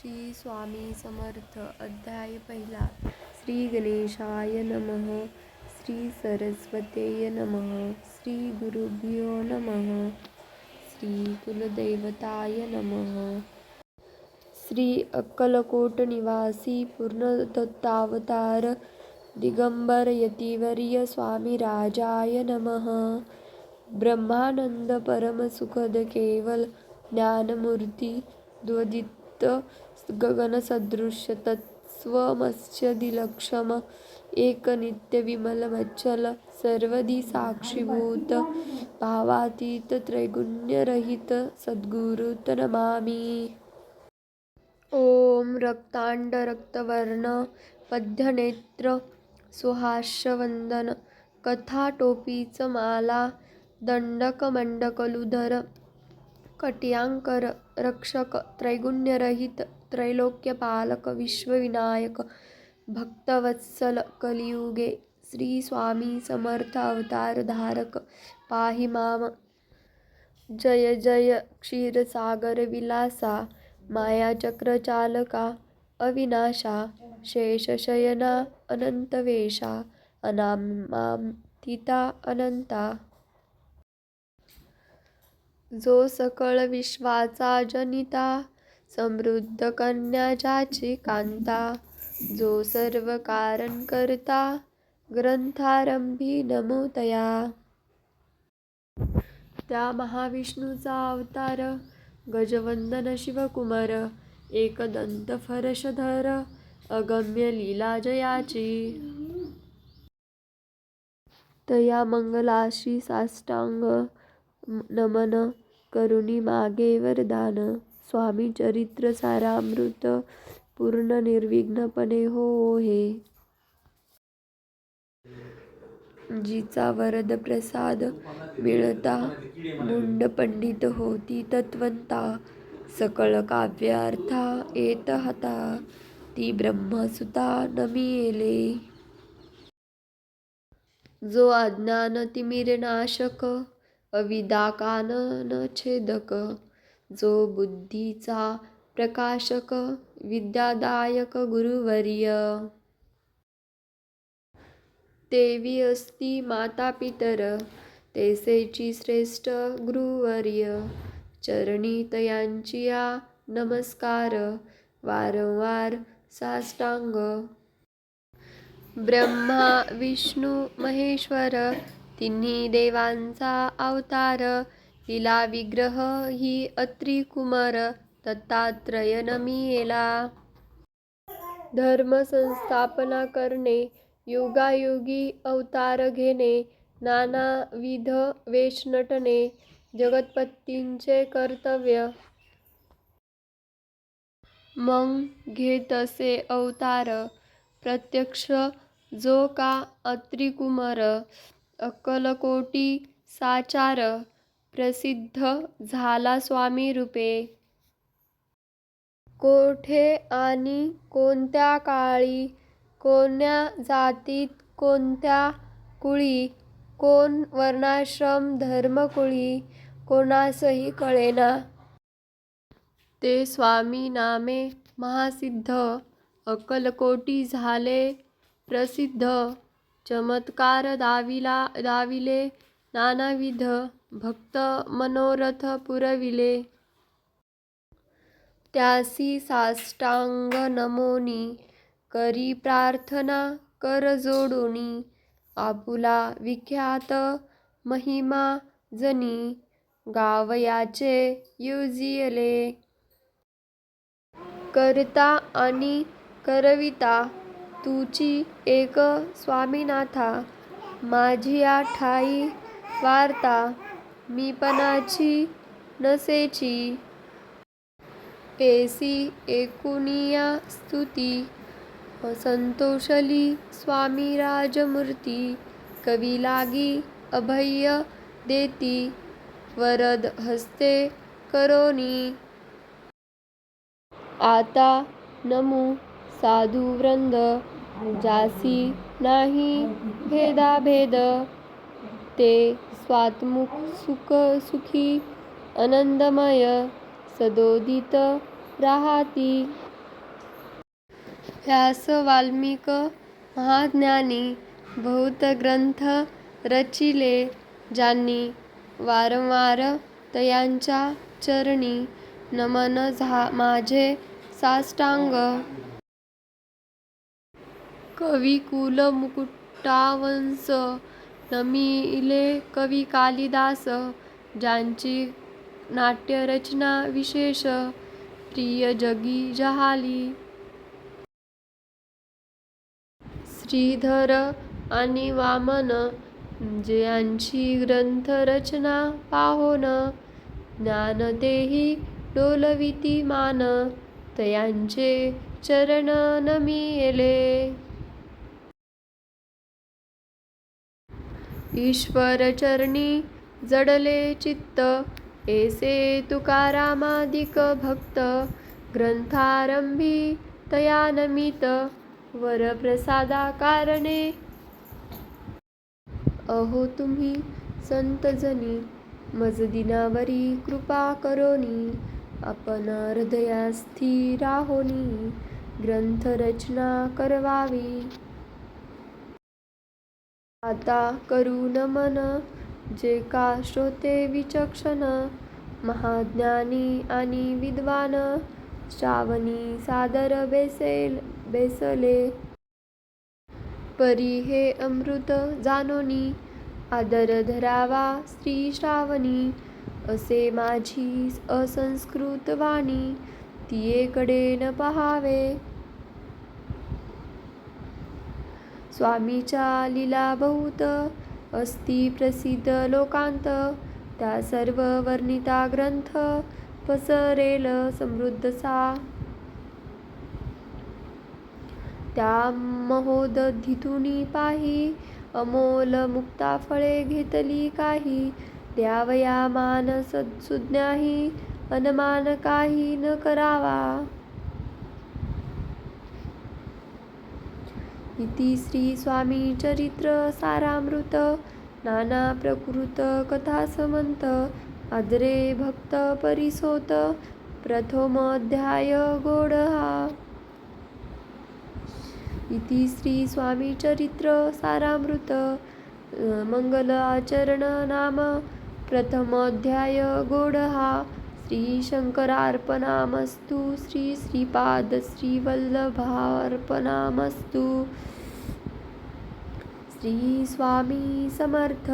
श्री स्वामी समर्थ. अध्याय पहिला. श्री गणेशाय नमः. श्री सरस्वतेय नमः. श्री गुरुभ्यो नमः. श्री कुलदैवताय नमः. श्री अक्कलकोट निवासी पूर्णदत्तावतार दिगंबर यतिवर्य स्वामीराजाय नमः. ब्रह्मानंद परम सुखद केवल ज्ञानमूर्ती द्वदित गगन सदृश तत्स्वमस्यदिलक्षम एक नित्य विमल मच्चल सर्वदी साक्षीभूत भावातीत त्रैगुण्यरहित सद्गुरुत नमामि. ओम रक्तांड रक्तवर्ण पद्यनेत्र सुहास्यवदन कथाटोपीच माला दंडक मंडकलुधर कट्यांकर रक्षक त्रैगुण्यरहित त्रैलोक्यपालक विश्वविनायक भक्तवत्सल कलियुगे श्री स्वामी समर्थ अवतार धारक पाहि माम. जय जय क्षीरसागर विलासा मायाचक्र चालका अविनाशा शेषशयना अनंतवेशा अनामातीता अनंता. जो सकळ विश्वाचा जनिता समृद्ध कन्या ज्याची कांता जो सर्व कारण करता ग्रंथारंभी नमो तया. त्या महाविष्णूचा अवतार गजवंदन शिवकुमार एकदंत फरशधर अगम्य लीला जयाची. तया मंगलाशी साष्टांग नमन करुणी मागे वरदान. स्वामी चरित्र सारामृत पूर्ण निर्विघ्नपणे हो हे. जिचा वरद प्रसाद मिळता मुंड पंडित होती तत्वंता सकळ काव्यार्था येत हता ती ब्रह्मसुता नमियेले. जो अज्ञान तिमिरनाशक अविद्या कानन छेदक जो बुद्धीचा प्रकाशक विद्यादायक गुरुवर्य. तेवी अस्ति माता पितर तेसेची श्रेष्ठ गुरुवर्य चरणी तयांचिया नमस्कार वारंवार साष्टांग. ब्रह्मा विष्णू महेश्वर तिन्ही देवांचा अवतार लीला विग्रह ही अत्री कुमार दत्तात्रय नमियेला. धर्म संस्थापना करणे युगायुगी अवतार घेणे नानाविध वेश नटणे जगत्पतींचे कर्तव्य. मग घेतसे अवतार प्रत्यक्ष जो का अत्रिकुमार अक्कलकोटी साचार प्रसिद्ध झाला स्वामी रूपे. कोठे आणि कोणत्या काळी कोण्या जातीत कोणत्या कुळी कोण वर्णाश्रम धर्मकुळी कोणासही कळेना. ते स्वामी नामे महासिद्ध अक्कलकोटी झाले प्रसिद्ध. चमत्कार दाविले नानाविध भक्त मनोरथ पुरविले. त्यासी साष्टांग नमोनी करी प्रार्थना कर जोडूनी आपुला विख्यात महिमा जनी गावयाचे युजियले. करता आणि करविता तुची एक स्वामीनाथा माझिया ठाई वार्ता मीपणाची नसेची. ऐसी एकुनिया स्तुती संतोषली स्वामी राजमूर्ती कवी लागी अभय देती वरद हस्ते करोनी. आता नमू साधुवृंद जासी नाही भेदाभेद ते स्वात्मुख सुख सुखी आनंदमय सदोदित राहाती व्यास वाल्मिक महाज्ञानी बहुत ग्रंथ रचिले, ज्यांनी वारंवार तयांच्या चरणी नमन माझे साष्टांग. कवी कुल मुकुटावंश नमिले कवी कालिदास, ज्यांची नाट्यरचना विशेष प्रिय जगी जहाली. श्रीधर आणि वामन, ज्यांची ग्रंथरचना पाहोन ज्ञान तेही डोलविती मान, तयांचे चरण नमिले. ईश्वर चरणी जडले चित्त, ऐसे तुकारामादिक भक्त, ग्रंथारंभी तया नमित वरप्रसादा कारणे. अहो तुम्ही संतजनी, मज दिनावरी कृपा करोनी, आपण हृदयास्थी राहोनी ग्रंथरचना करवावी. आता करू नमन जे का श्रोते विचक्षण, महाज्ञानी आणि विद्वान, श्रावणी सादर बेसले. परी हे अमृत जानोनी, आदर धरावा श्री श्रावणी, असे माझी असंस्कृत वाणी, तियेकडे न पहावे. स्वामीच्या लीला बहुत अस्ति प्रसिद्ध लोकांत, त्या सर्व वर्णिता ग्रंथ पसरेल समृद्धसा. त्या महोदधीतुनी पाही, अमोल मुक्ता फळे घेतली काही, द्यावया मान सुज्ञाही, अनमान काही न करावा. इति श्री स्वामी चरित्र सारामृत, नाना प्रकृत कथा समंत, आदरे भक्त परिसोत, प्रथम अध्याय गोड हा. इति श्री स्वामी चरित्र सारामृत, मंगल आचरण नाम, प्रथम अध्याय गोड हा. श्री शंकरार्पणामस्तु. श्री श्रीपाद श्री वल्लभार्पणामस्तु. श्री स्वामी समर्थ.